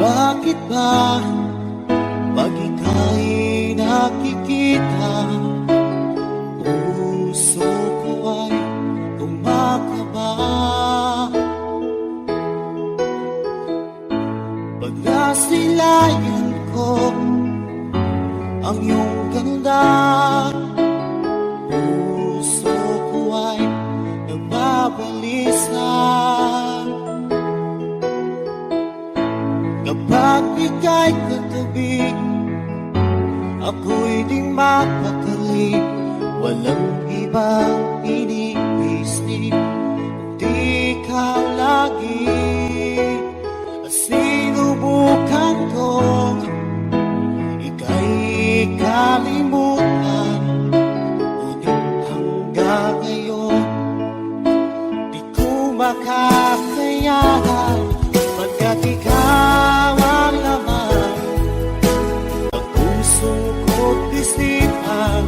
Bakit ba pag ika'y nakikita, puso ko ay kumakaba? Pag nasilayan ko ang iyong ganda, puso ko ay nagbabalisa. Kapag ika'y katabi, ako'y di mapakali. Walang ibang iniisip, di ikaw lagi. Sinubukan kong ika'y kalimutan, ngunit hanggang ngayon di ko makakayanan. Pagkat ikaw ang laman ng puso ko't isipan,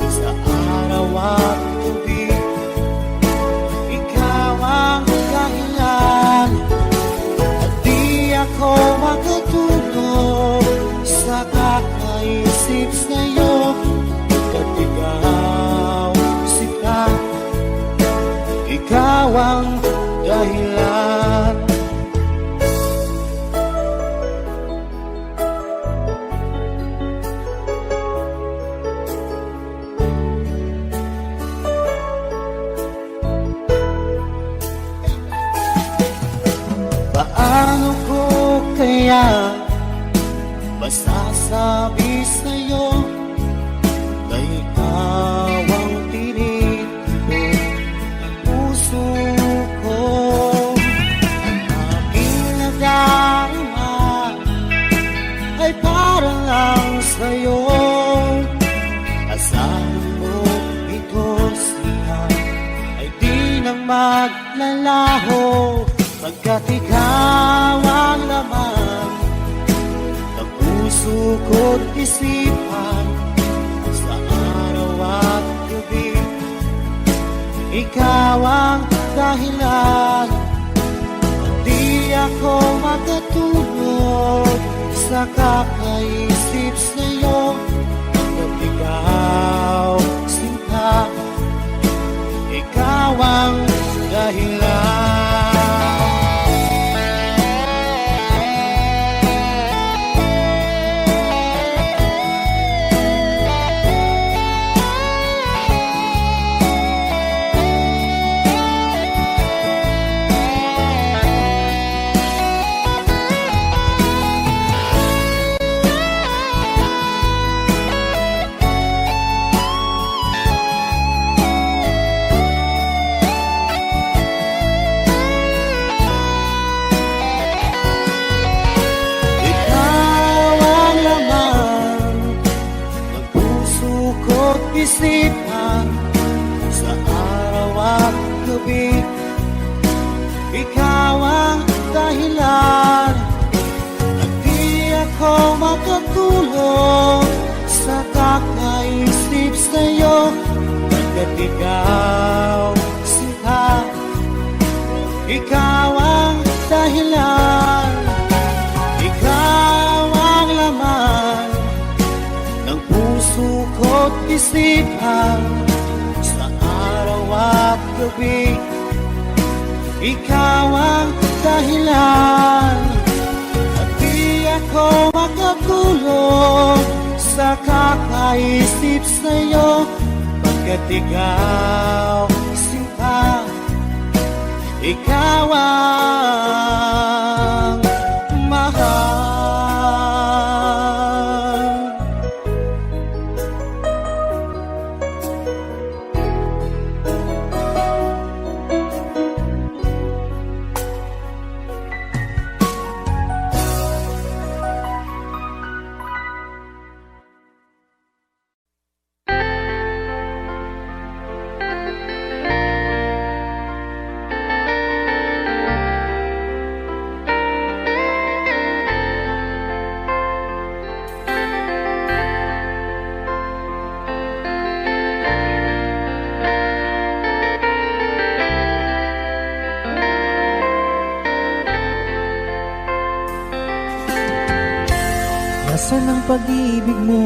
sa araw at gabi ikaw ang dahilan. At di ako makatulog sa kakaisip sa'yo. Pagkat ikaw sita, ikaw ang dahilan. Paano ko kaya masasabi sa'yo na ikaw ang tinitibok ng puso ko? Ang aking nadarama ay para lang sa'yo. Asahan mo ito siya ay di nang maglalaho. Pagkat ikaw ang laman ng puso ko't isipan, sa araw at gabi ikaw ang dahilan. Di ako makatulog sa kakaisip sa'yo. Pagkat ikaw sinta, ikaw ang dahilan. Isipan sa araw at gabi ikaw ang dahilan. At di ako makatulog sa kakaisip sa'yo. Pagkat ikaw sinta, ikaw ang dahilan. Ikaw ang laman ng puso ko't isipan, sa araw at gabi ikaw ang dahilan. At di ako makatulog sa kakaisip sa'yo. Pagkat ikaw sinta, ikaw ang mahal. Asan ang pag-ibig mo?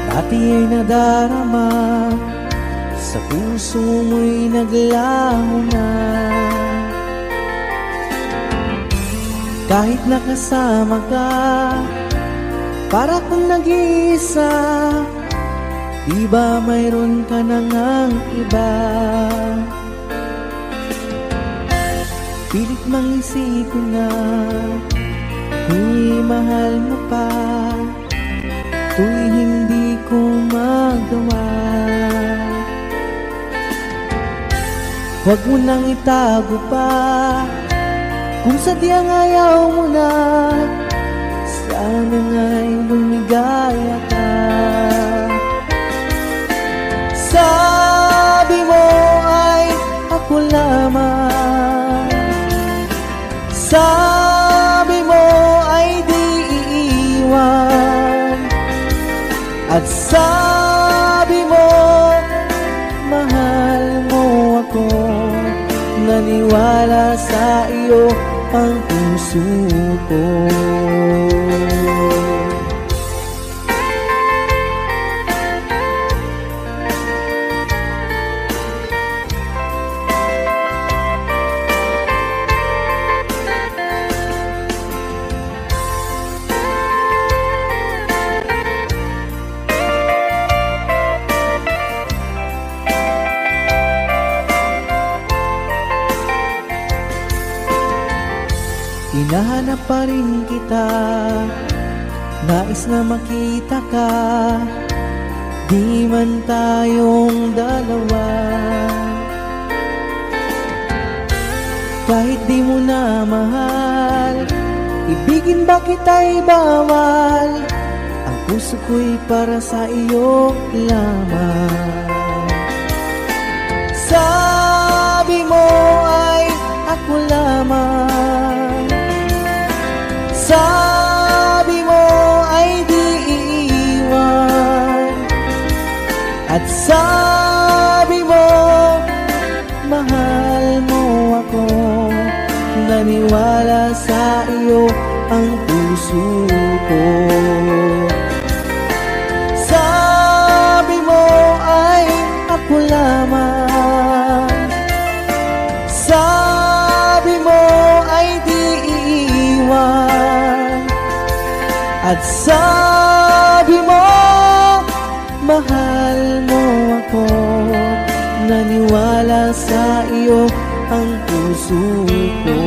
Dati ay nadarama, sa puso mo'y naglaho na. Kahit nakasama ka, para kung nag-iisa, di ba mayroon ka na ngang iba? Pilit mang isipin na kung mahal mo pa, to'y hindi ko magawa. Huwag mo nang itago pa, kung sadyang ayaw mo na, sana nga'y lumigaya ka. Sabi mo ay ako lamang, sabi mo ay di iiwan, at sabi mo mahal mo ako. Naniwala sa iyo ang puso ko. Hinahanap pa rin kita, nais na makita ka, di man tayong dalawa. Kahit di mo na mahal, ibigin ba kita'y bawal? Ang puso ko'y para sa iyo lamang. Sabi mo ay ako lamang, sabi mo ay di iiwan, at sabi mo mahal mo ako. Naniwala sa iyo ang puso ko. Sabi mo ay ako lamang, sabi mo ay di iiwan, at sabi mo mahal mo ako. Naniwala sa iyo ang puso ko.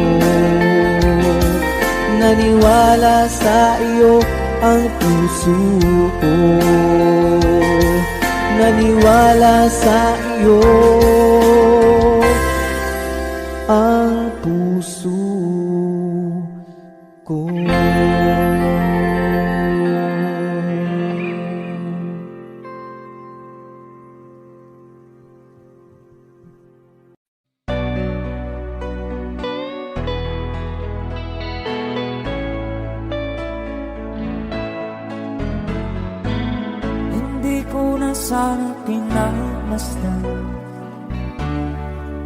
Naniwala sa iyo ang puso ko. Naniwala sa iyo ang puso ko. Hindi ko na sana pinagmasdan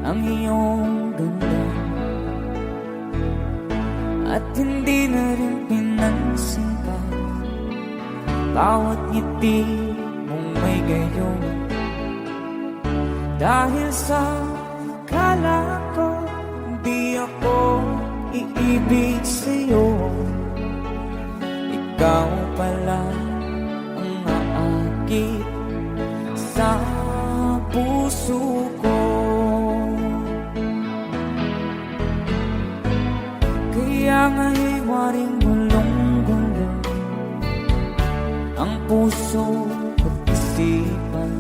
ang iyong ganda, at hindi na rin pinansin pa bawat ngiti mong may gayon. Dahil sa kala ko di ako iibig sa'yo, ikaw pala ang aakit sa puso ko. Kaya nga'y waring gulong-gulong ang puso ko't isipan.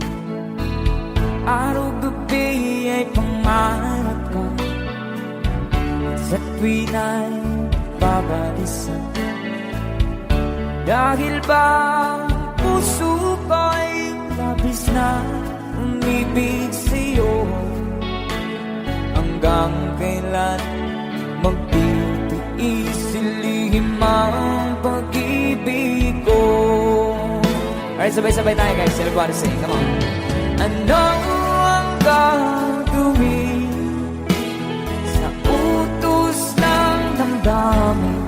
Araw-gabi ay pangarap ka, sa tuwin ay babalisan. Dahil ba ang puso ko'y labis na umibig sa'yo, hanggang kailan magtitiis ilihim ang pag-ibig ko. Alright, sabay-sabay tayo guys. Everybody sing, come on. Ano ang gagawin sa utos ng damdamin?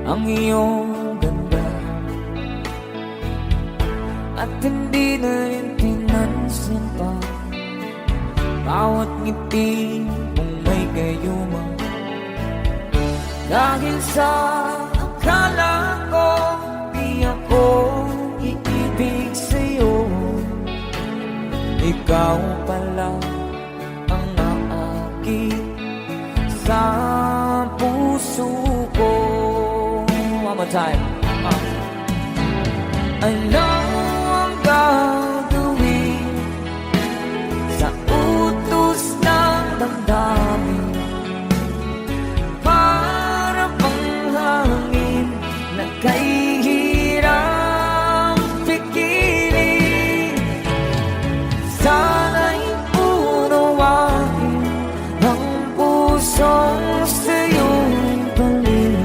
ang iyong ganda, at hindi na rin pinansin pa bawat ngiti mong may gayuma. Dahil sa akala ko di ako iibig sa'yo, ikaw pala ang naakit sa puso ko. One more time. Ano ang gagawin sa utos ng damdamin? Para bang hangin na kay hirang pikirin. Sana'y unawain ang pusong sa'yo'y balik.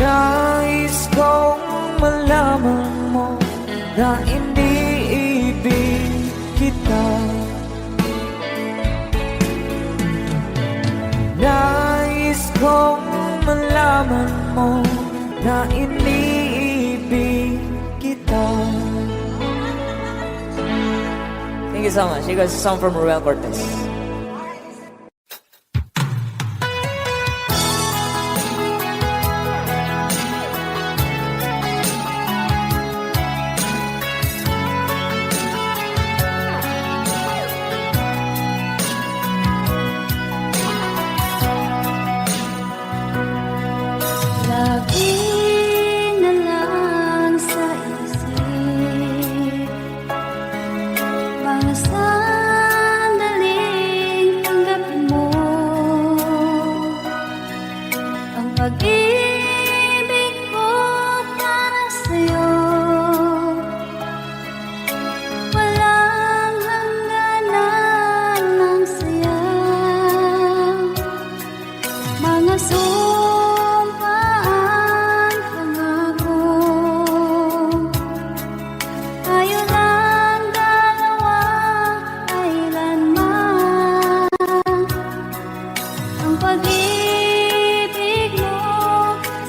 Nais kong malaman mo na iniibig kita. Nais kong malaman mo na iniibig kita. Thank you so much. You guys, a song from Ruel Cortez. Lagi na lang sa isip mga sandaling tanggapin mo ang pag-ibig ko para sa'yo. Walang hangganan ng saya, mga sumpaan, pangako. Tayo lang dalawa, kailanman. Ang pag-ibig mo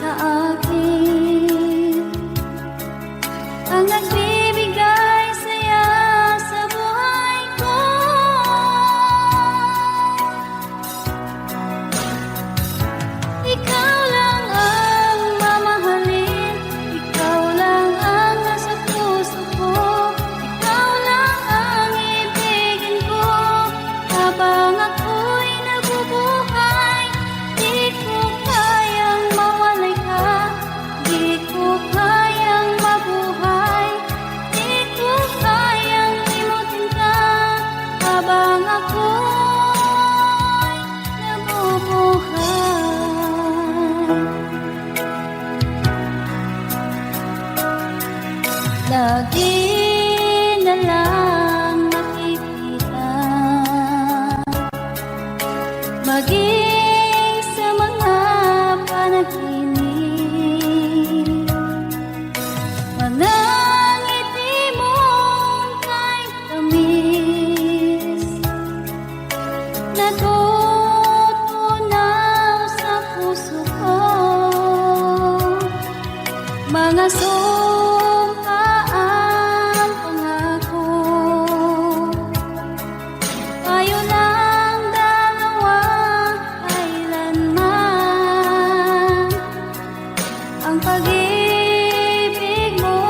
sa akin ang nagbibigay saya sa buhay ko. Ikaw lang ang mamahalin, ikaw lang ang nasa puso ko, ikaw lang ang ibigin ko habang ako'y nabubuhay. Di ko kayang mawalay ka, di ko kayang mabuhay, di ko kayang limutin ka habang ako'y nabubuhay. Lagi na lang makikita, maging sa mga panaginip, mga ngiti mong kahit tamis, natutunaw sa puso ko. Mga sumpaan, pangako. Tayo lang dalawa, kailanman. Ang pag-ibig mo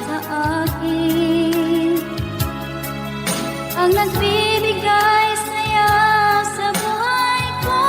sa akin ang nagbibigay saya sa buhay ko.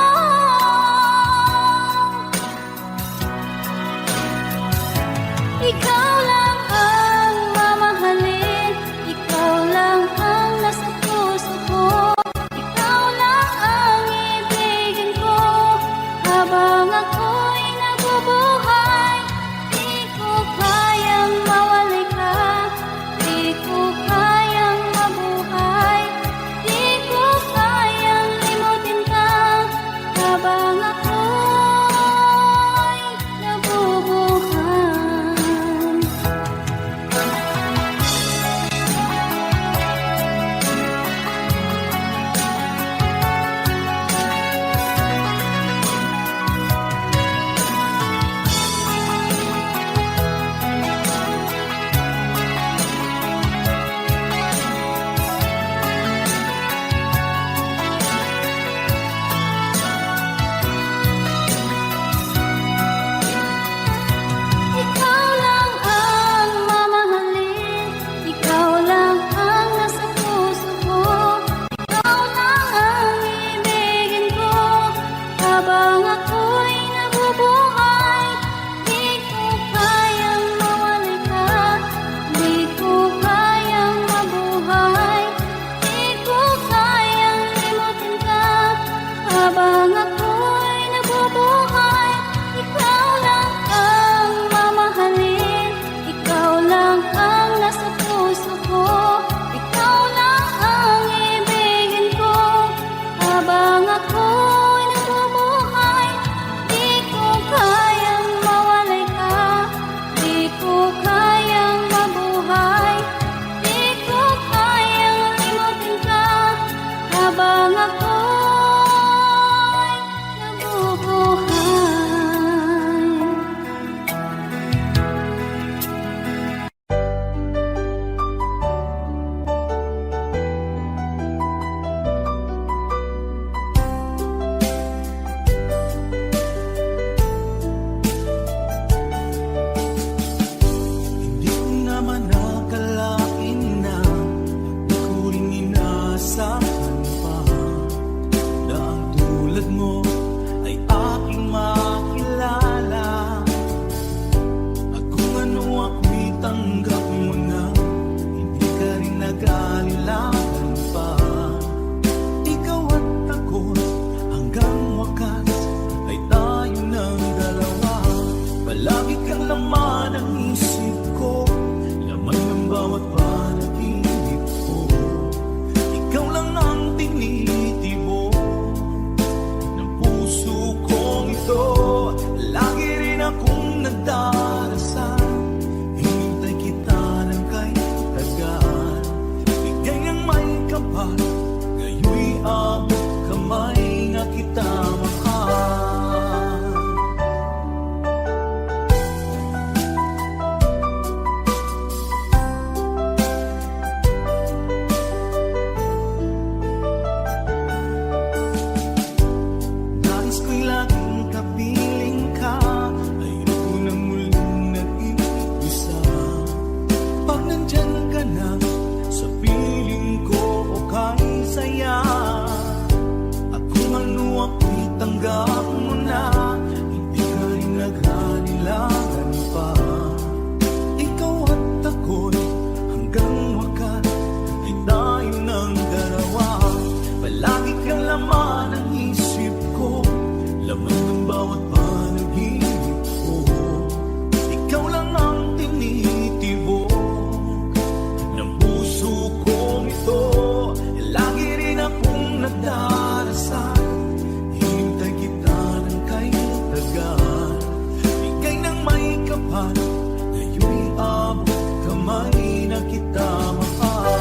bawat panaginip ko, ikaw lang ang tinitibok ng puso kong ito. Lagi rin akong nagdarasal, hintay kita ng kay tagal. Bigay ng may kapal, ngayon'y abot kamay na kita mahal.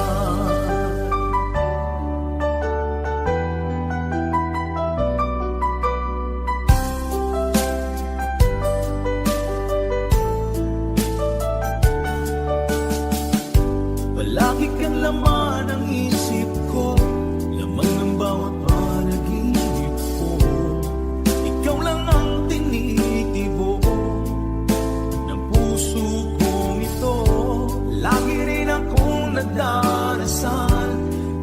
Palagi kang laman ng isip ko, laman ng bawat panaginip ko. Ikaw lang ang tinitibok ng puso kong ito. Lagi rin akong nagdarasal,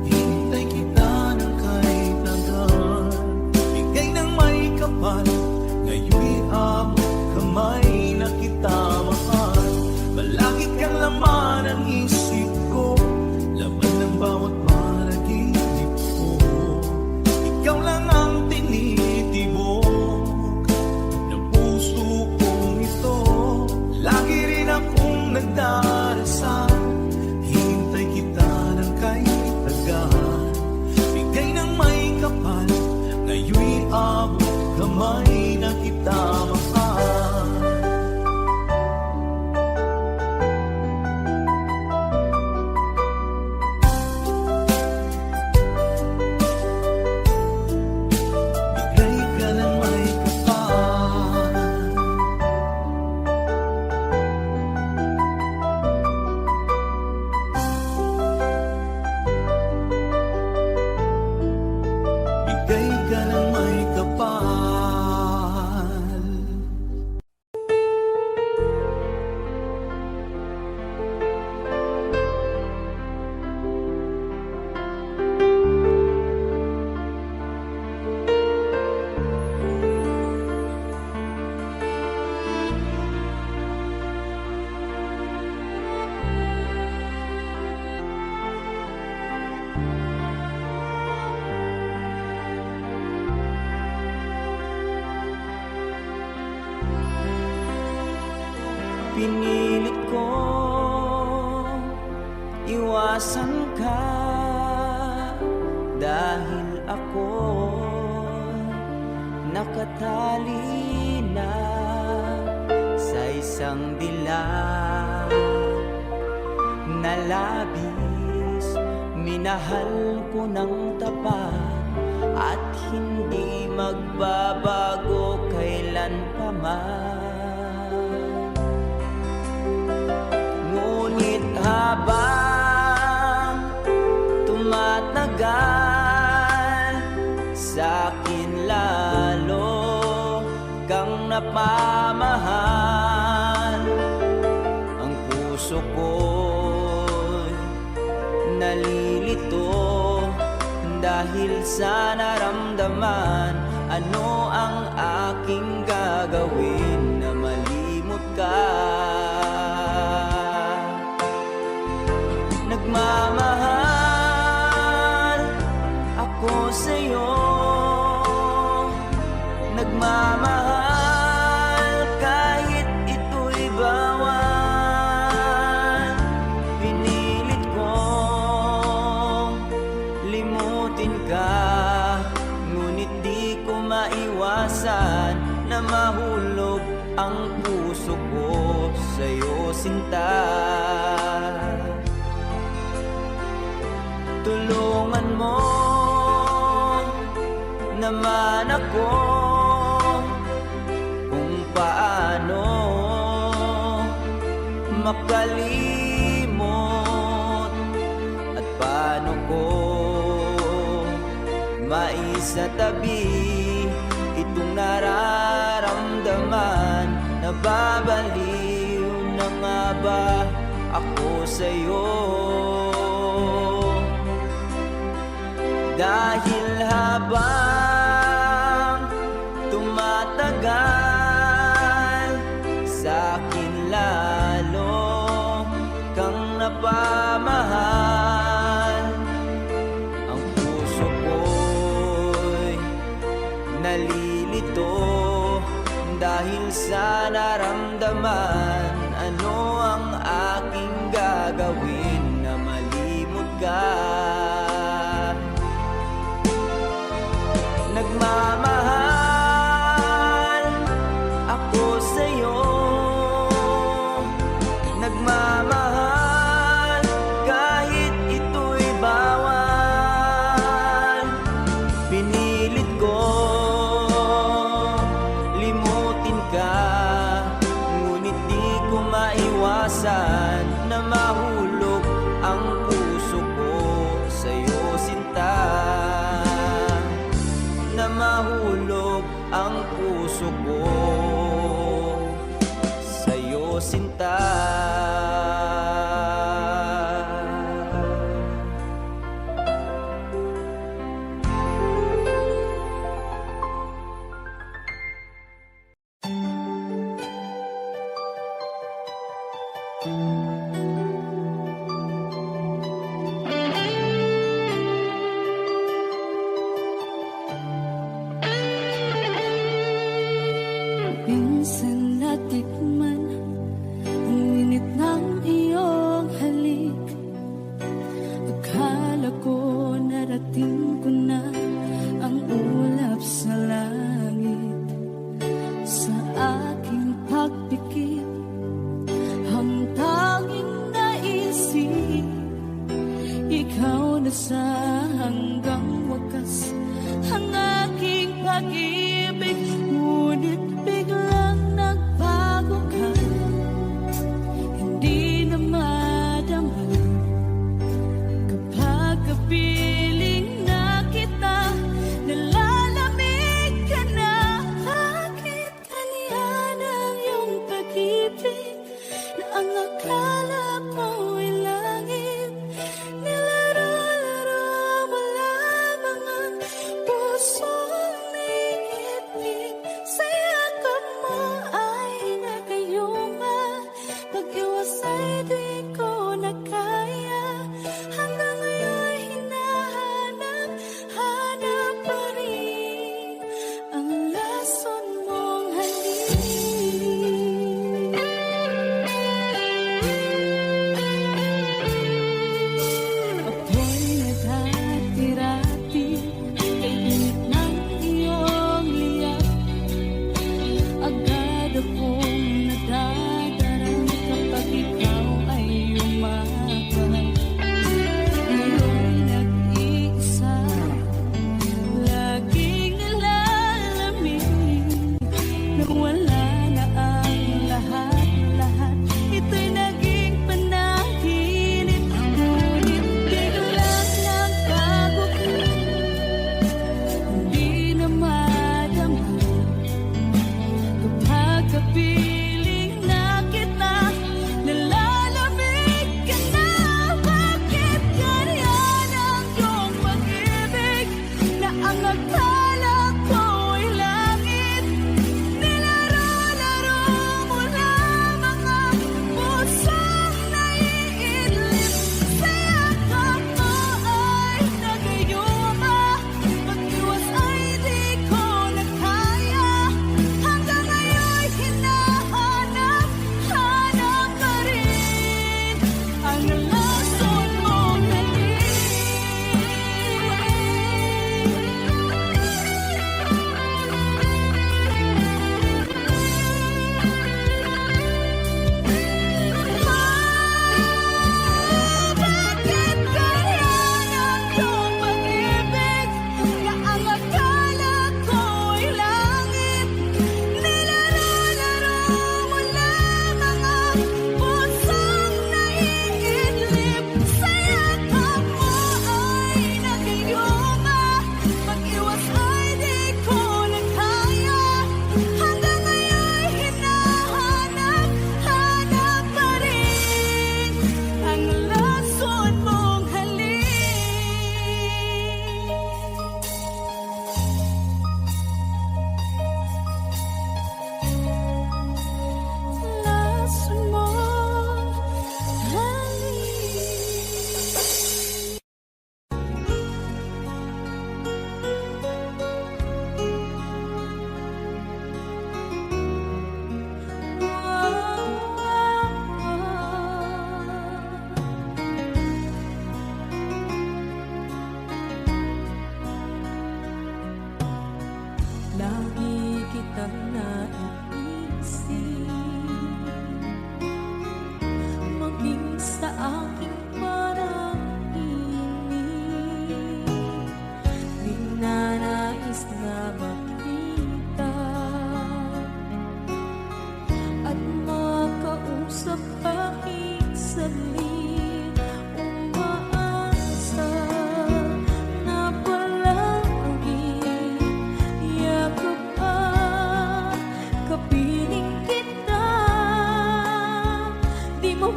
hintay kita ng kay tagal. Bigay ng may kapal, ngayon'y abot kamay na kita mahal. Palagi kang laman ng isip ko, laman ng bawat panaginip ko. Ikaw lang ang tinitibok ng puso kong ito. Lagi rin akong nagdarasal, hintay kita ng kay tagal. Bigay ng may kapal, ngayon'y abot kamay na kita mahal. Bigay ka ng may kapal. Bigay ka ng may kapal. Pinilit ko iwasan ka dahil ako nakatali na sa isang dilag na labis. Minahal ko ng tapat at hindi magbabago kailan pa man. Ngunit habang tumatagal, sa'kin lalo kang napamahal. Ang puso ko'y nalilito dahil sa naramdaman. Ano ang aking gagawin na malimot ka? Nagmamahal ako sa'yo, nagmamahal kahit ito'y bawal. Pinilit kong limutin ka, ngunit di ko maiwasan na mahulog ang puso ko sa'yo, sinta. Tulungan mo naman ako kung paano makalimot at paano ko maisatabi itong nararamdaman. Nababaliw na nga ba ako sa'yo? Dahil habang tumatagal, sa'kin lalo kang napamahal. Ang puso ko'y nalilito dahil sa naramdaman. Ano ang aking gagawin na malimot ka? Nagmamahal ako sa'yo, nagmamahal kahit ito'y bawal. Pinilit ko limutin ka, ngunit di ko maiwasan na mahulog ang puso ko sa'yo, sinta. Na mahulog ang puso ko sa'yo, sinta. Minsan natikman ang init ng iyong halik. Akala ko narating ko na ang ulap sa langit. Sa aking pagpikit, ang tanging naisip, ikaw na sa hanggang wakas ang aking pag-ibig. Ngunit biglang nagbago ka, hindi na madama kapag kapiling na kita, nalalamig ka na. Bakit ganyan ang iyong pag-ibig na ang akala ko'y langit? Nilaro-laro mo lamang ang pusong niigit. Sa yakap mo ay nagayuma, pag-iwas ay di ko na kaya. Hanggang ngayon hinahanap pa rin ang lason mong halik. Apoy naghatirati kay init ng iyong liyak. Agad akong nadadarang kapag ikaw ay umaakay. Ngayon nag-iisa, laging nalalamig, na wala na ang lahat-lahat. Ito'y naging panaginip, ngunit biglang nagbago ka, hindi na madama kapag kapiling na kita, nalalamig ka na. Bakit ganyan ang iyong pag-ibig na ang akala ko'y langit? Nilaro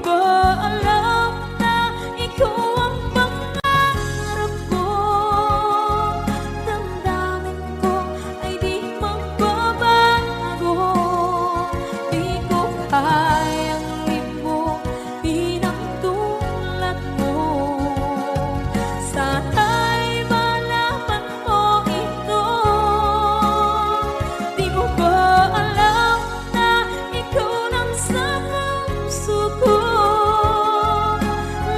ba alam na ikaw ang pangarap ko? Damdamin ko ay di magbabago. Di ko kayang limutin ang tulad mo. Sana'y malaman mo ito. Di mo ba alam na ikaw lang sa puso ko?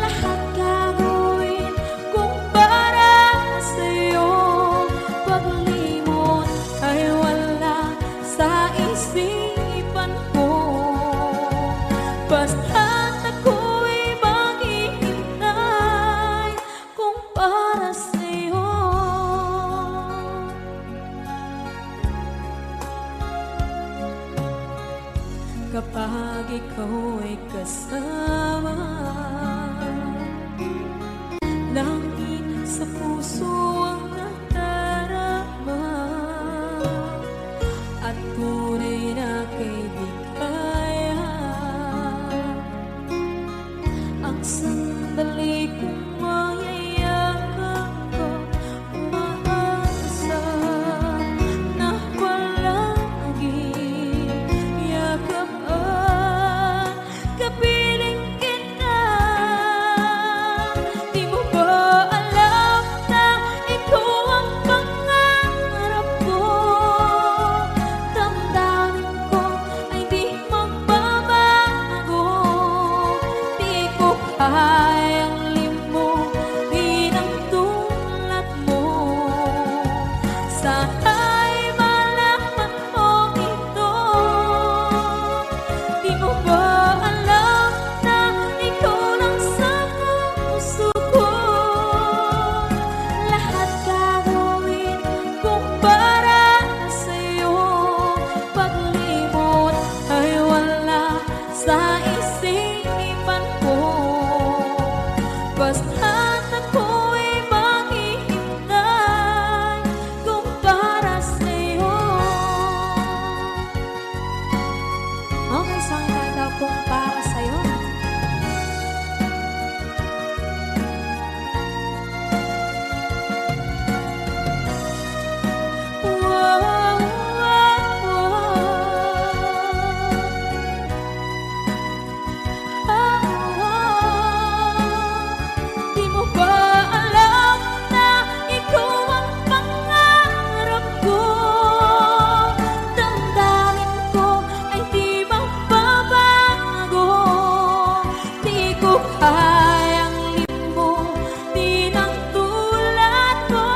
Lahat gagawin kung para sa'yo. Paglimot ay wala sa isipan ko. Basta't ako'y maghihintay kung para sa'yo. Kapag ikaw ay kasama, langit sa puso ang nadarama, at tunay na kaibigan. Ang sandali kong mayayakap ko, umaasa na palaging yakap at kapiling kita. Di mo ba alam na ikaw ang pangarap ko? Damdamin ko ay di magbabago. Di ko kayang limutin ang tulad mo. Sana'y malaman mo ito. Di mo ba alam na ikaw lang sa puso ko? Lahat gagawin kung para sa'yo. Paglimot ay wala sa isipan ko. Basta't ako'y maghihintay kung para sa'yo. Okay, saan kanta kung para sa'yo? Wow, wow, Di mo ba alam na ikaw ang pangarap ko? Damdamin ko ay di magbabago. Di ko kayang limutin ang tulad mo.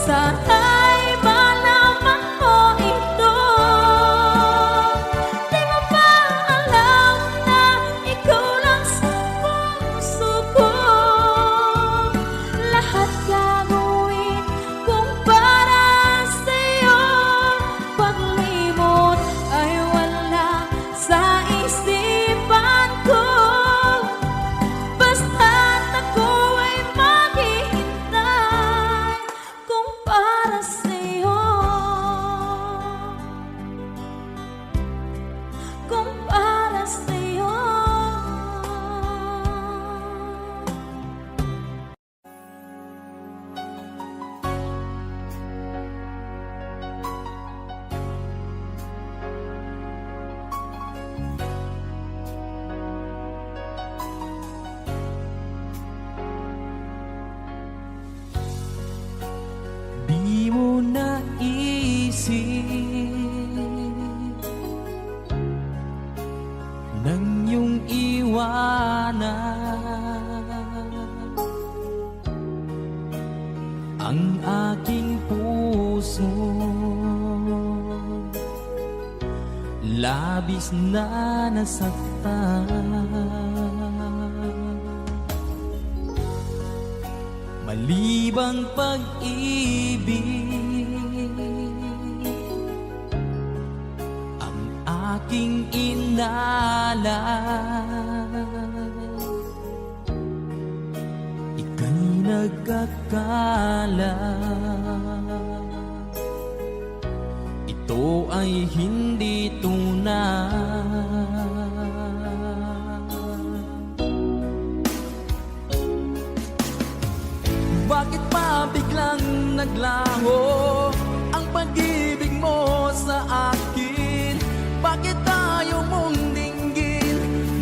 Sana'y malaman mo ito. Di mo ba alam na ikaw lang sa puso ko? Lahat gagawin kung para sa'yo. Paglimot ay wala sa isipan ko. Basta't ako ay maghihintay kung para sa'yo. Kung para sa'yo. Di mo naisip nang iyong iwanan ang aking puso. Labis na nasaktan, malibang pag-ibig ang aking inalay. Ika'y nagkakala, ito ay hindi tunay.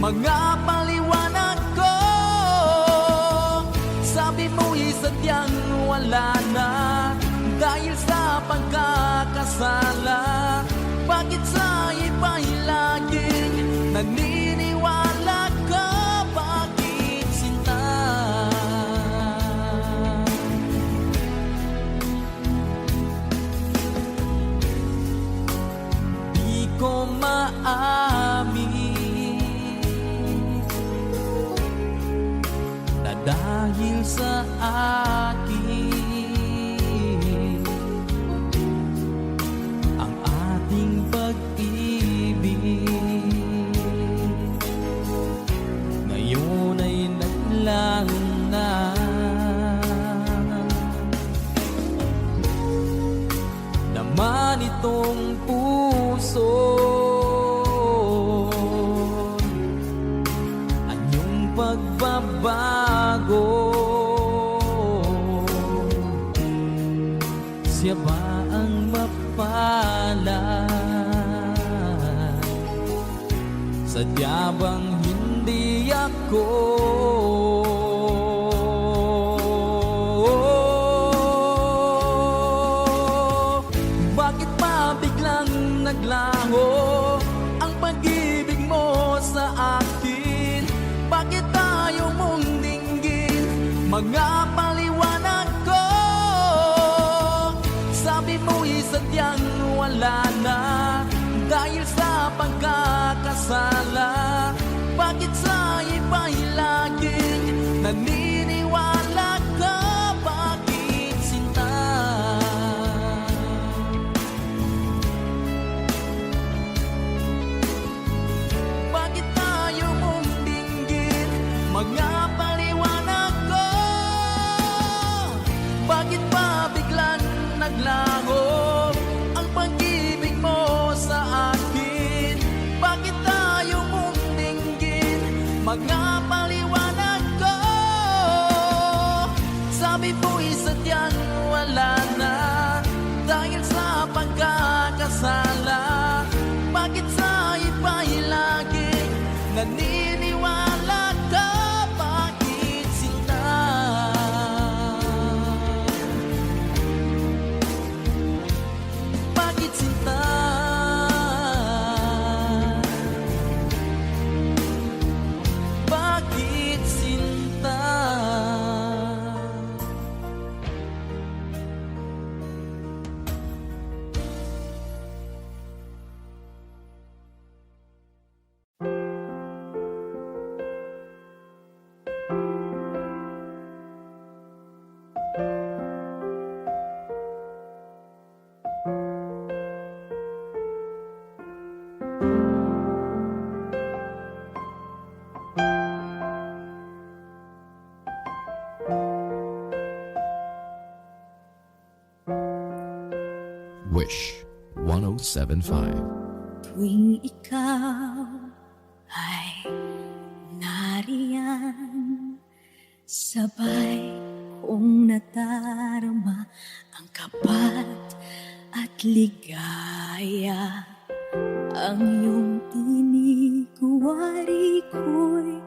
mga paliwanag ko. Sabi mo'y sadyang wala na dahil sa pagkakasala. Bakit sa iba'y laging naniniwala ka? Bakit sinta? Di ko maamin na dahil sa akin ang ating pag-ibig ngayon ay naglang na. Naman itong puso anyong pagbabago. Siya ba ang mapalad? Sadya bang hindi ako? Bakit pa biglang naglaho ang pag-ibig mo sa akin? Bakit tayo mong dinggin mga paliwanag ko? Sabi mo'y sadyang wala na dahil sa pagkakasala. Bakit sa iba'y laging naniniwala ka? Bakit sinta? Bakit tayo mong dinggin mga paliwanag ko? Bakit pa biglang naglaho ang pag-ibig mo sa akin? Bakit tayo mong dinggin mga paliwanag ko? Sabi mo'y sadyang wala na dahil sa pagkakasala. Bakit sa iba'y laging naniniwala ka? Bakit sinta? Bakit sinta? Bakit sinta? Wish 1075. Tuwing ikaw ay nariyan, sabay kong nadarama ang kapat at ligaya. Ang iyong tinig, wari ko'y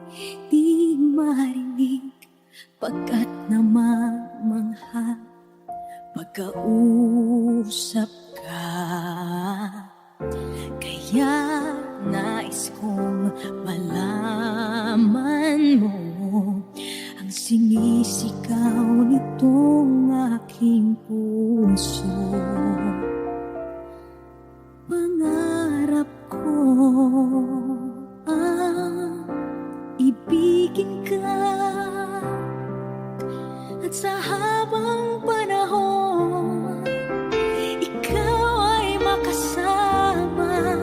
di marinig, pagkat namamangha pagkausap ka. Kaya nais kong malaman mo ang sinisigaw nitong aking puso. Pangarap ko ang ibigin ka, at sa habang panahon ikaw ay makasama,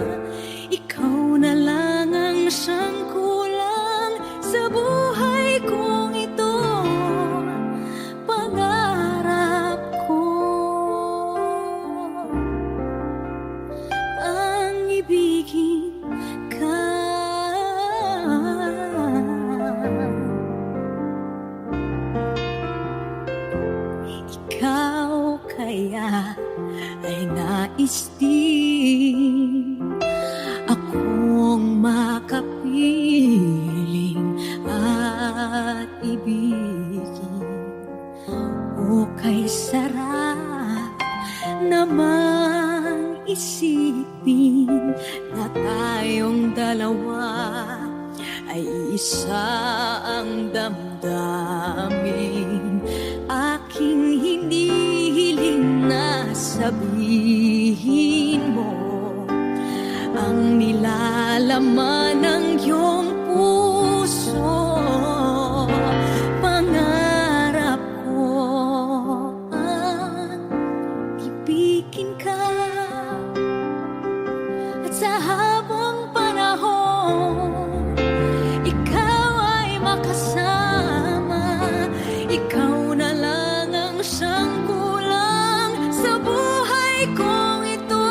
dalawa ay isa ang damdamin. Aking hinihiling na sabihin mo ang nilalaman ng iyong puso. Pangarap ko ang ibigin ka, at sa habang panahon ikaw ay makasama. Ikaw na lang ang siyang kulang sa buhay kong ito.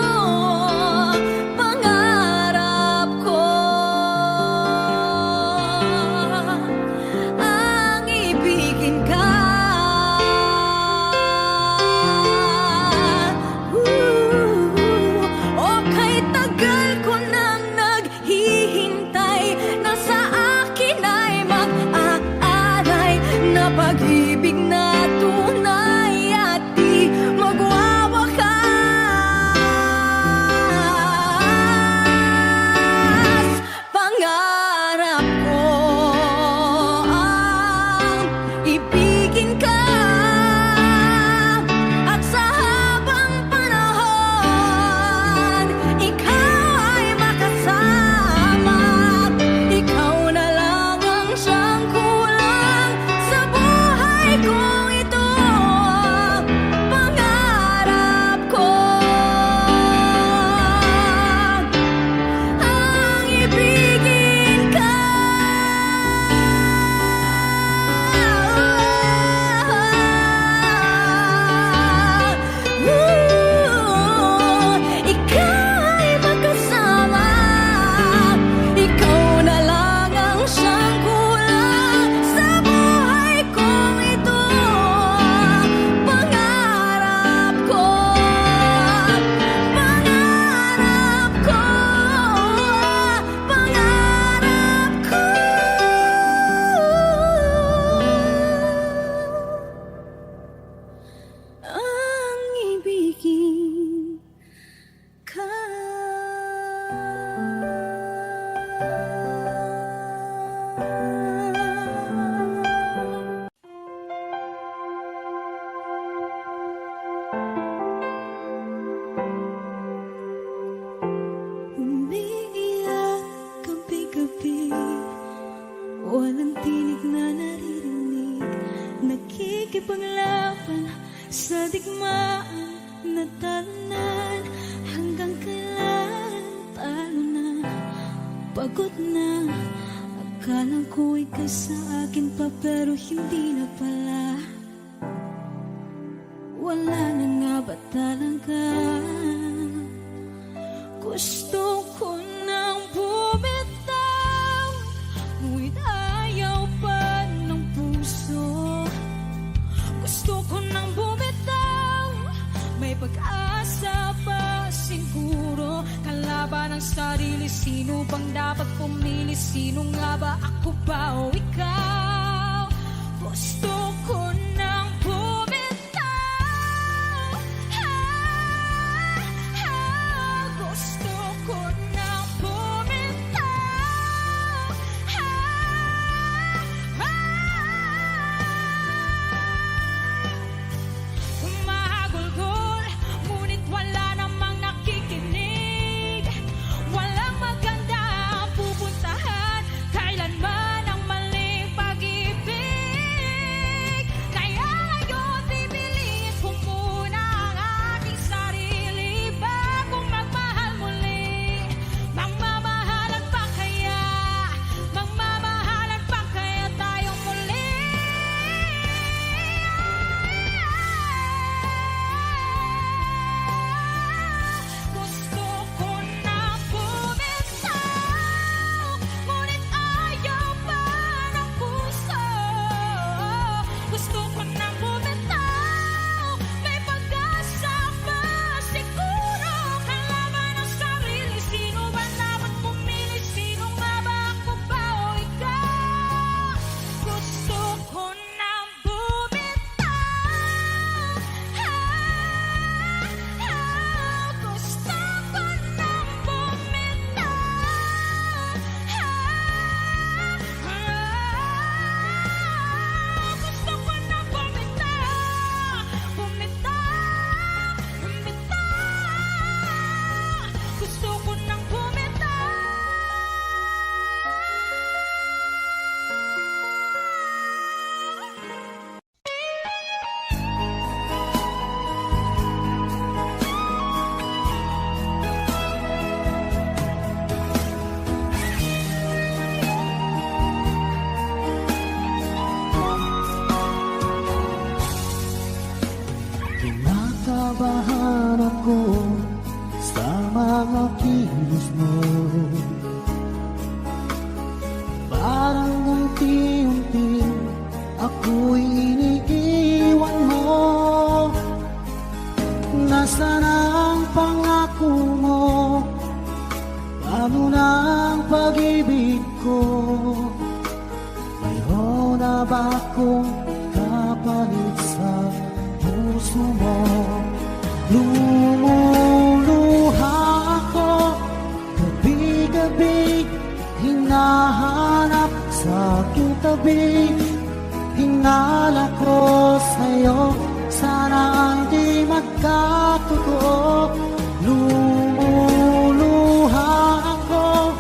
Pangarap ko ang ibigin ka. O kahit tagal ko nang naghihintay, nasa akin ay mag-aalay na pag-ibig na tunay at di magwawakas. Pangarap ko ang ibigin ka, at sa habang panahon ikaw ay makasama. Ikaw na lang ang siyang kulang sa buhay kong ito. Pangarap ko ang ibigin ka. Ikaw ay magkasama. Ikaw na lang ang siyang kulang sa buhay kong ito. Pangarap ko, pangarap ko, pangarap ko ang ibigin ka. Umiiyak gabi-gabi, walang tinig na naririnig. Nakikipaglaban sa digmaan na talunan. Hanggang kailan talo na, pagod na. Akala ko ikaw sa akin pa, pero hindi na pala. Wala na nga ba talaga? Gusto ko nang bumitaw, ngunit ayaw pa ng puso. Gusto ko nang bumitaw, may pag-asa pa siguro. Kalaban ng sarili, sino bang dapat pumili? Sino nga ba, ako ba o ikaw? Gusto ko nang bumitaw, gusto ko nang bumitaw, Mahagulgol, ngunit wala namang nakikinig. Walang maganda ang pupuntahan, kailanman ang maling pag-ibig. kilos mo. Parang unti-unti ako'y iniiwan mo. Nasaan ang pangako mo? Paano na ang pag-ibig ko? Mayroon na ba akong kapalit sa puso mo? Lumuluha ako, gabi-gabi hinahanap sa aking tabi. Hinala ko sa'yo, sana hindi magkatotoo. Lumuluha ako,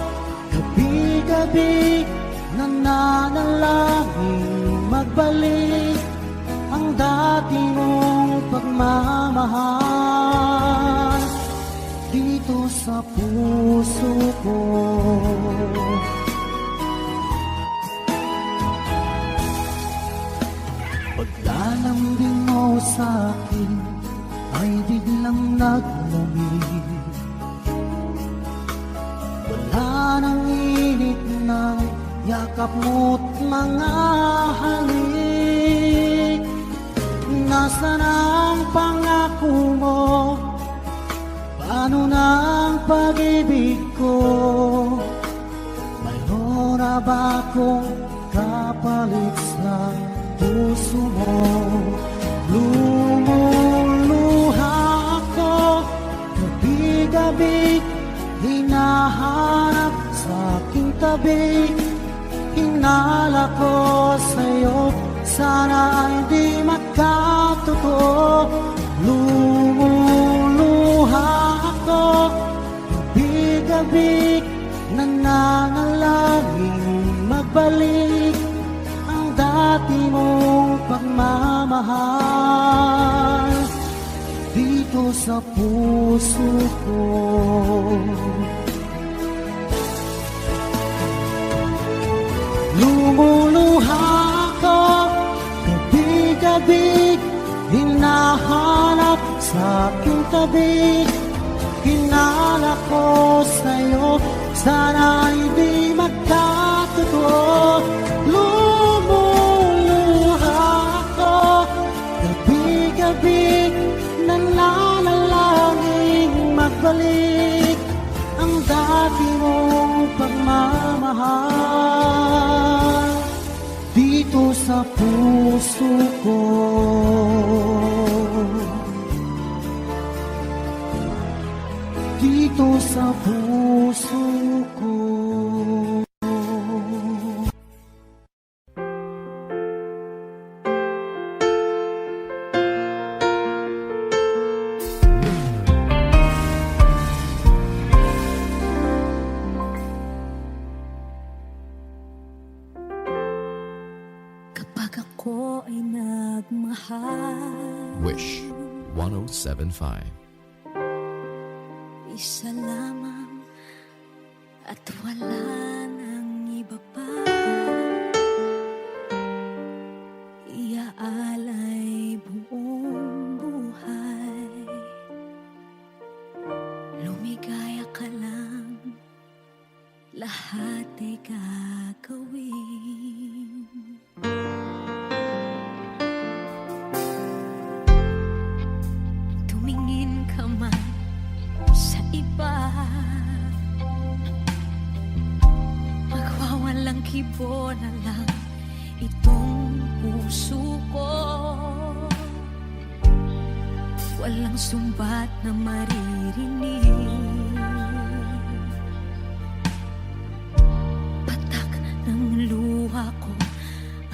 gabi-gabi nananalangin magbalik ang dati mong pagmamahal dito sa puso ko. Paglalambing mo sa'kin ay biglang naglamig. Wala nang init ng yakap mo't mga halik. Nasaan ang pangako mo? Paano na ang pag-ibig ko? Mayroon na ba akong kapalit sa puso mo? Lumuluha ako, gabi-gabi hinahanap sa aking tabi. Hinala ko sa'yo, sana hindi magkatotoo. Lumuluha ako, gabi-gabi nananalangin magbalik ang dati mong pagmamahal dito sa puso ko. Lumuluha ako, gabi-gabi hinahanap sa aking tabi. Hinala ko sa'yo, sana hindi magkatotoo. Lumuluha ako, gabi-gabi nananalangin magbalik ang dati mong pagmamahal dito sa puso ko. Dito sa puso ko. Kapag ako ay nagmahal, Wish 1075. isa lamang at wala nang iba pa. Iaalay buong buhay, lumigaya ka lang, lahat ay gagawin. Tumingin ka man sa iba, magwawalang kibo na lang itong puso ko. Walang sumbat na maririnig, patak ng luha ko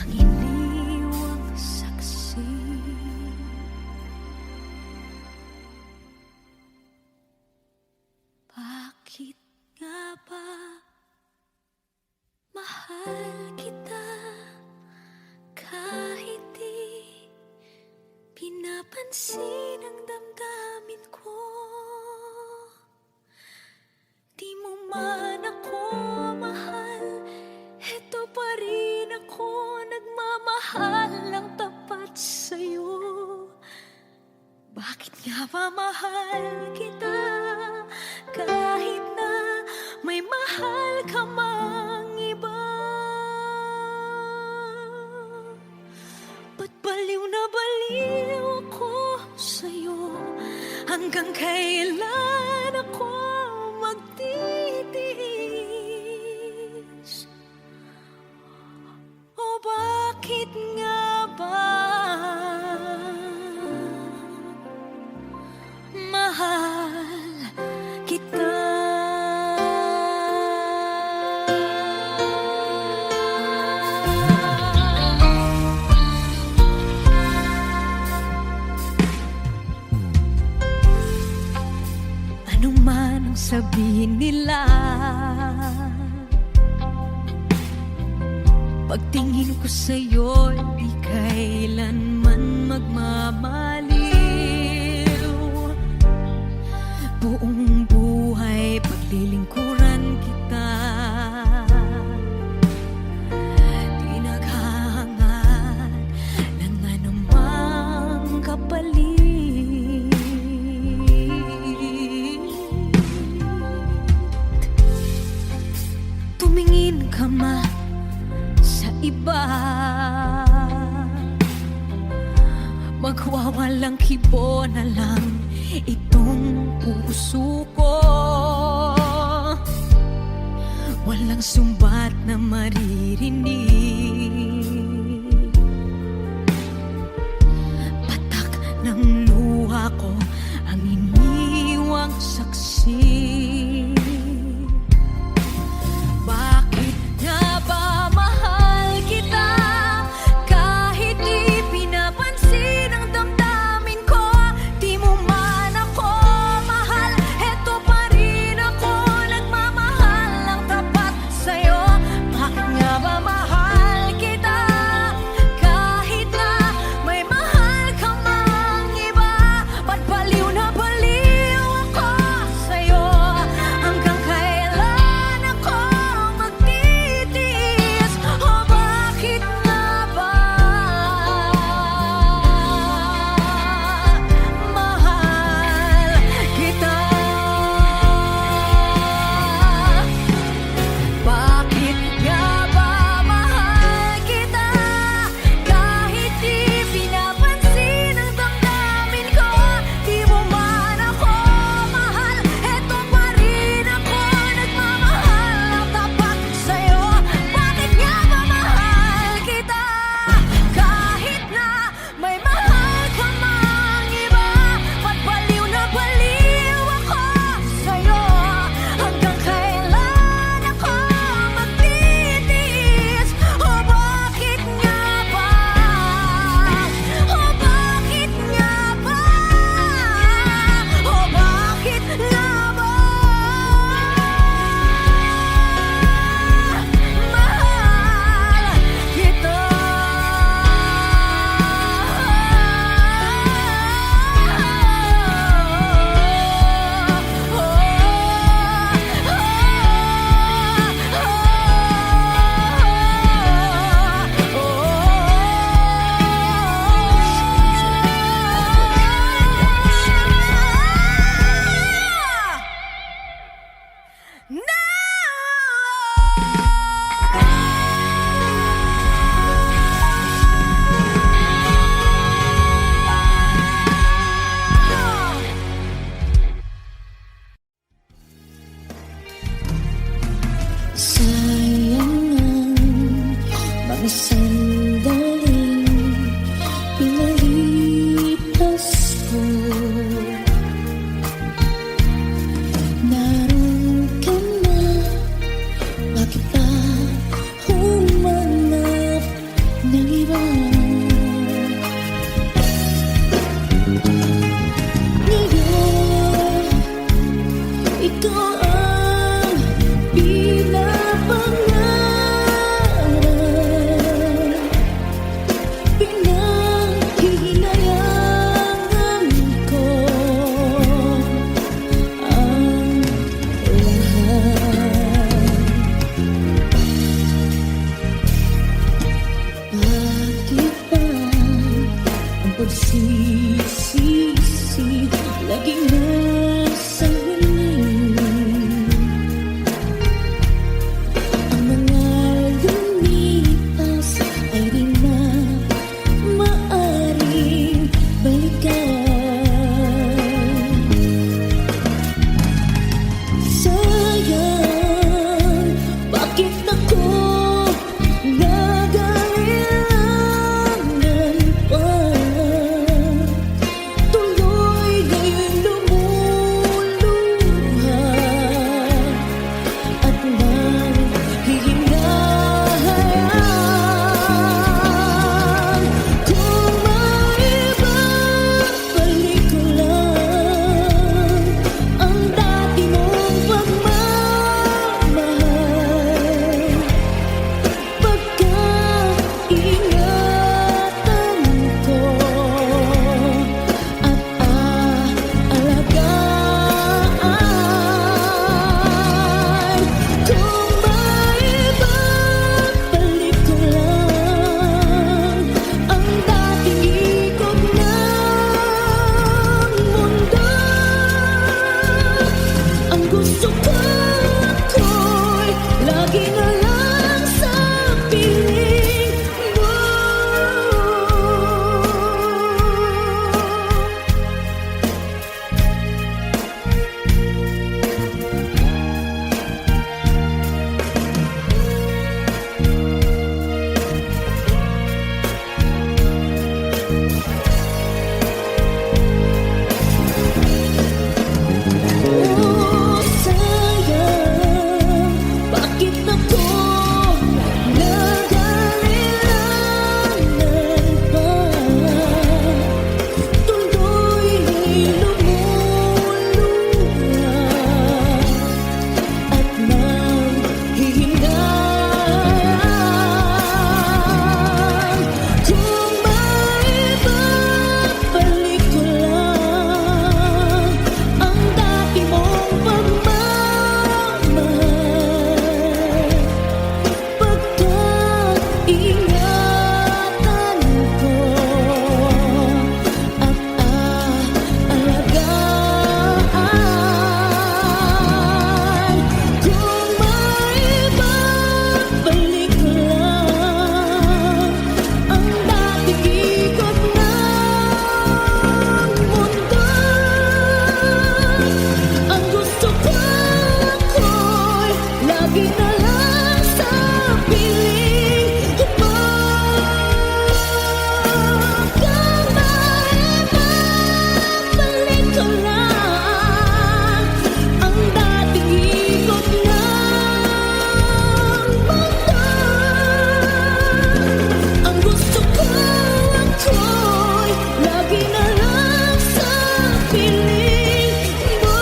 ang iniwang saksi. Bakit nga ba mahal kita kahit di pinapansin ang damdamin ko? Di mo man ako mahal, eto pa rin ako nagmamahal ng tapat sa'yo. Bakit nga ba mahal kita kahit na ka mang iba. Ba't baliw na baliw ako sa'yo? Hanggang kailan ako magtitiis? O bakit nga ba mahal kita? Ano man ang sabihin nila, pagtingin ko sa'yo, di kailanman magmamaliw. Buong buhay paglilingkuran kita, di naghahangad ng anumang kapalit. Tumingin ka man sa iba, magwawalang kibo na lang itong puso ko. Walang sumbat na maririnig, patak ng luha ko ang iniwang saksi. Bakit nga ba mahal kita? Kahit di pinapansin ang damdamin ko, di mo man ako mahal, eto pa rin ako nagmamahal ng tapat sa'yo. Bakit nga ba mahal kita? Kahit na may mahal ka mang iba, ba't baliw na baliw ako sa'yo? Hanggang kailan ako magtitiis? O bakit nga ba mahal kita? Bakit nga ba mahal kita? Kahit di pinapansin ang damdamin ko, di mo man ako mahal, eto pa rin ako nagmamahal ng tapat sa'yo. Bakit nga ba mahal kita? Kahit na may mahal ka mang iba, ba't baliw na baliw ako sa'yo? Hanggang kailan ako magtitiis? O bakit nga ba? O bakit nga ba? O bakit nga ba? Mahal kita. Sayang ang mga sandaling pinalipas ko. Naroon ka na, bakit pa humanap ng iba? Ngayon, ito ang pinapangarap. lagi na lang sa piling ko pa. Balik ko lang ang dating ikot ng mundo. Ang gusto ko ako'y lagi na lang sa piling mo.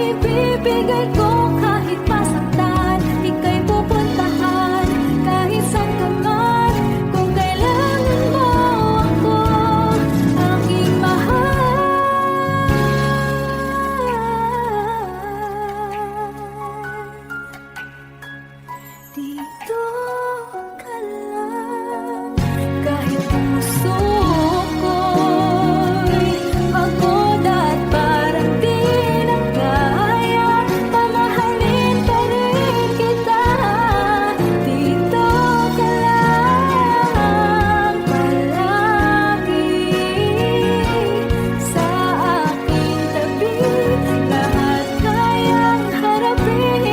ibibigay ko kahit masaktan. Ika'y pupuntahan kahit saan ka man. Kung kailangan mo ako, aking mahal. Dito ka lang. Kahit puso ko'y pagod at parang di na kaya, mamahalin pa rin kita. Dito ka lang palagi sa aking tabi. Lahat kayang harapin.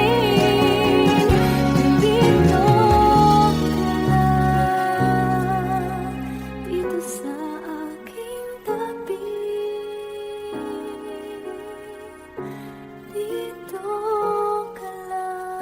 Dito ka lang, dito sa aking tabi. Dito ka lang.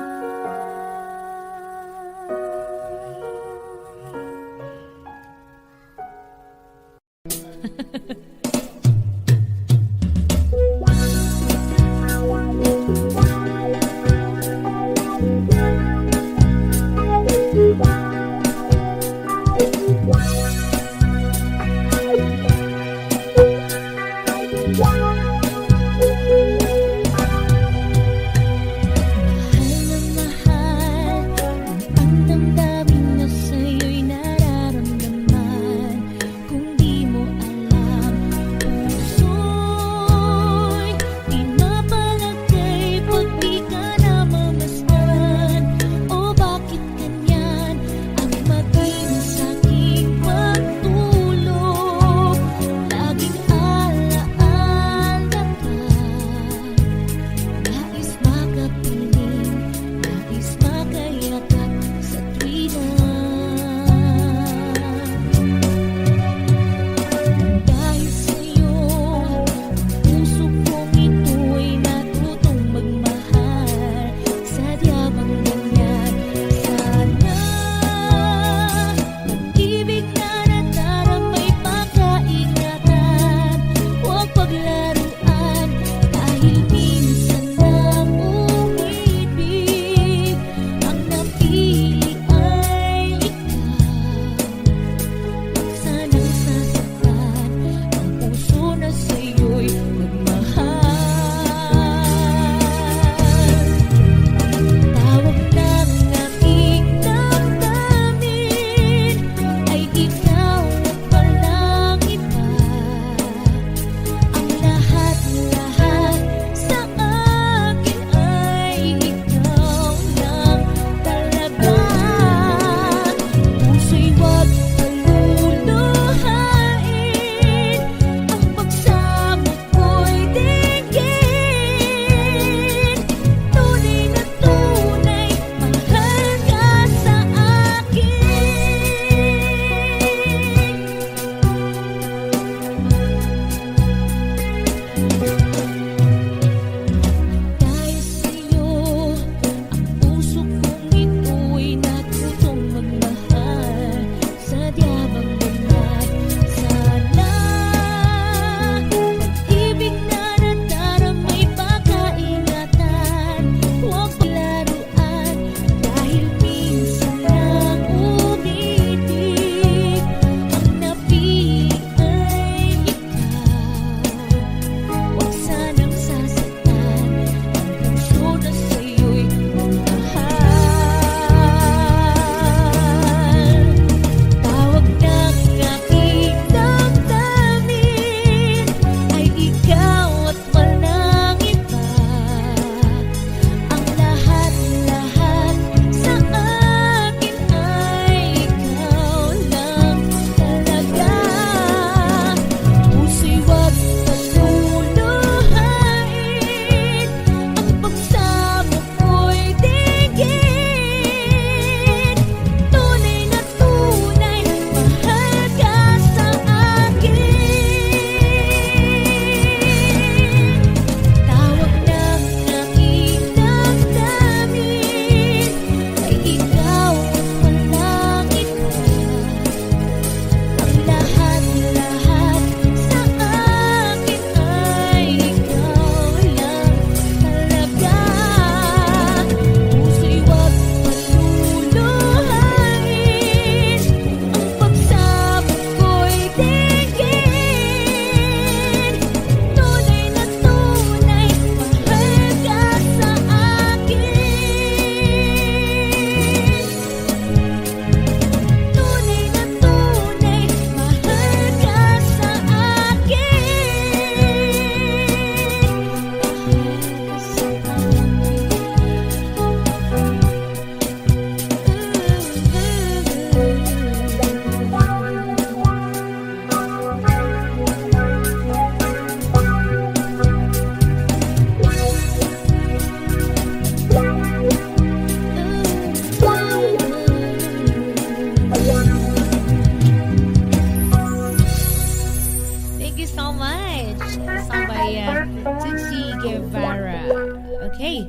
Okay.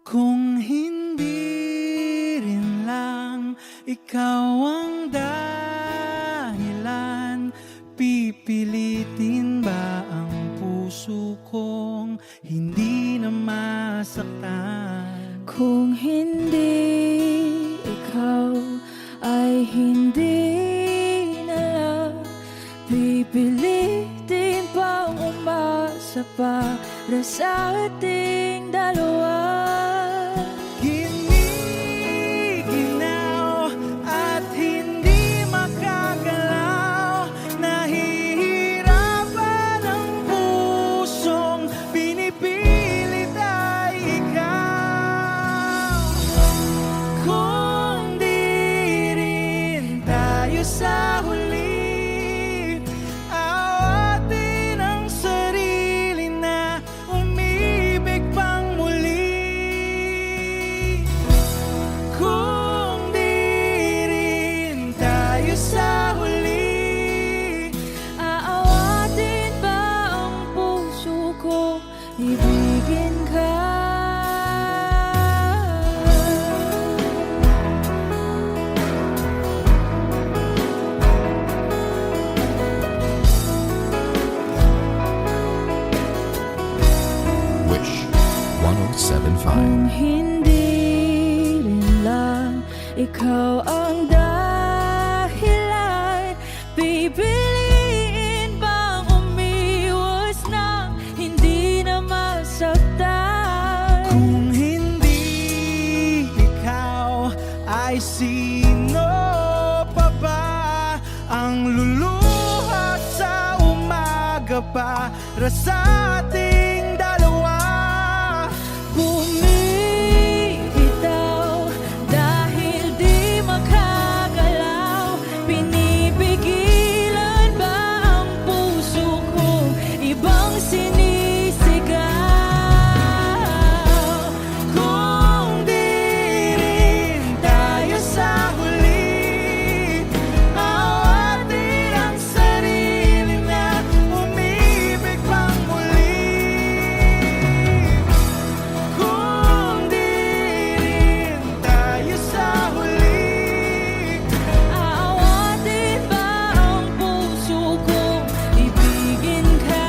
Kung hindi rin lang ikaw ang dahilan, pipilitin ba ang puso kong hindi na masaktan? Kung hindi ikaw ay hindi na lang, pipilitin pang umasa para sa ating dalawa. Giniginaw at hindi makagalaw, nahihirapan ang pusong pinipilit ay ikaw. Kung di rin tayo sa huli, awatin ang sarili na umibig pang muli. Kung di rin tayo sa huli, Aawatin ba ang puso ko, ibigin ka? Wish 1075. Kung hindi rin lang ikaw ang dahilan, pipiliin bang umiwas ng hindi na masaktan? kung hindi ikaw, ay sino pa ba ang luluha sa umaga para sa ating dalawa? Bumibitaw dahil di makagalaw, pinipigilan ba ang puso ko, ibang sinisigaw? Kung di rin tayo sa huli, awatin ang sarili na umibig pang muli. Kung di rin tayo sa huli, Aawatin ba ang puso ko, ibigin ka?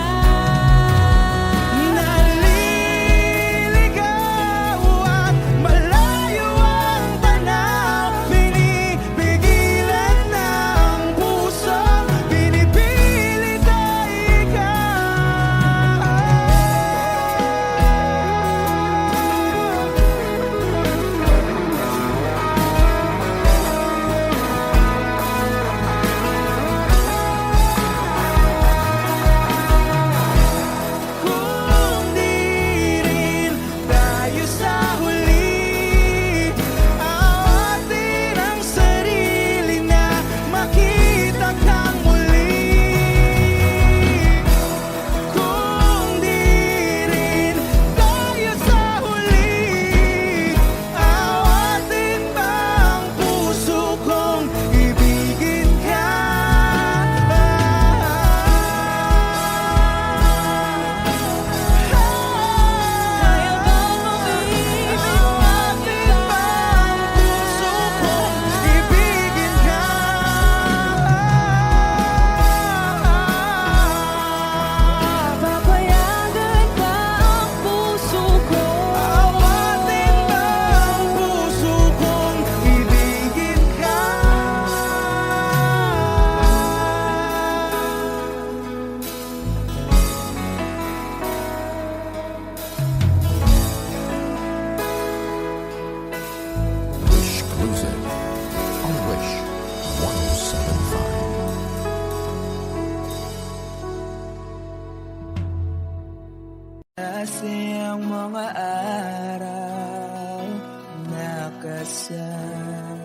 naliligaw at malayo ang tanaw, pinipigilan ng puso, pinipilit ay ikaw. Kung di rin tayo sa huli, awatin ang sarili na makita kang muli. Kung di rin tayo sa huli, awatin ba ang puso kong ibigin ka? Kaya bang umibig Awatin ba ang puso kong ibigin ka? Papayagan ba ang puso ko? Awatin ba ang puso kong ibigin ka? Wish Cruiser on Wish 1075. Kasi ang mga araw nakasama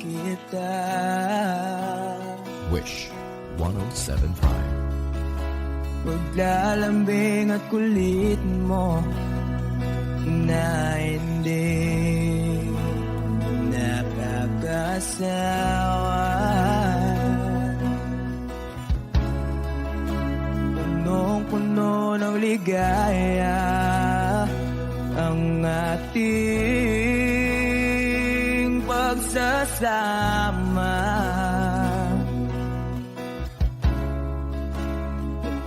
kita. Wish 1075. Paglalambing at kulit mo na hindi nakakasawa. ng ligaya ang ating pagsasama.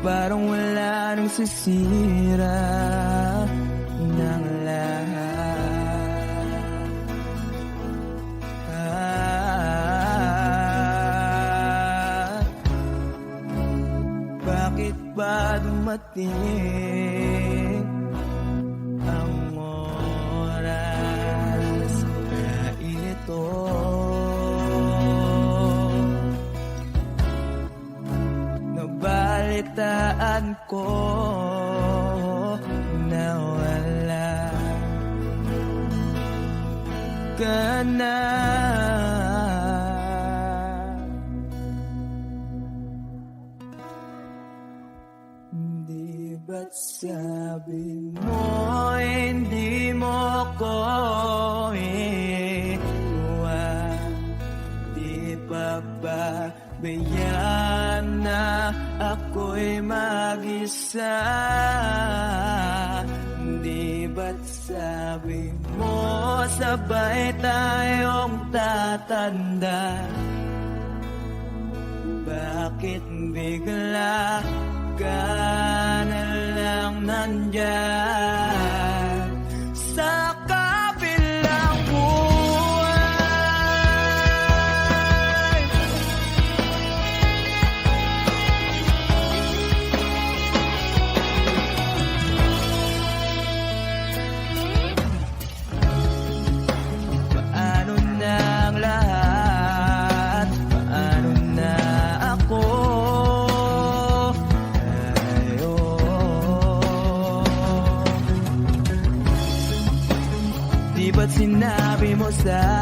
Parang wala nang sisira ng lahat. Bakit ba dumating ang oras na ito? Nabalitaan ko na wala ka na. Di ba't sabi mo hindi mo ko iwan? Di pa ba bayaan na ako'y mag-isa? Di ba't sabi mo sabay tayong tatanda? Bakit bigla ka na lang nandyan sa kabilang buhay? Paano na ang lahat? Paano na ako? Di ba't sinabi mo sa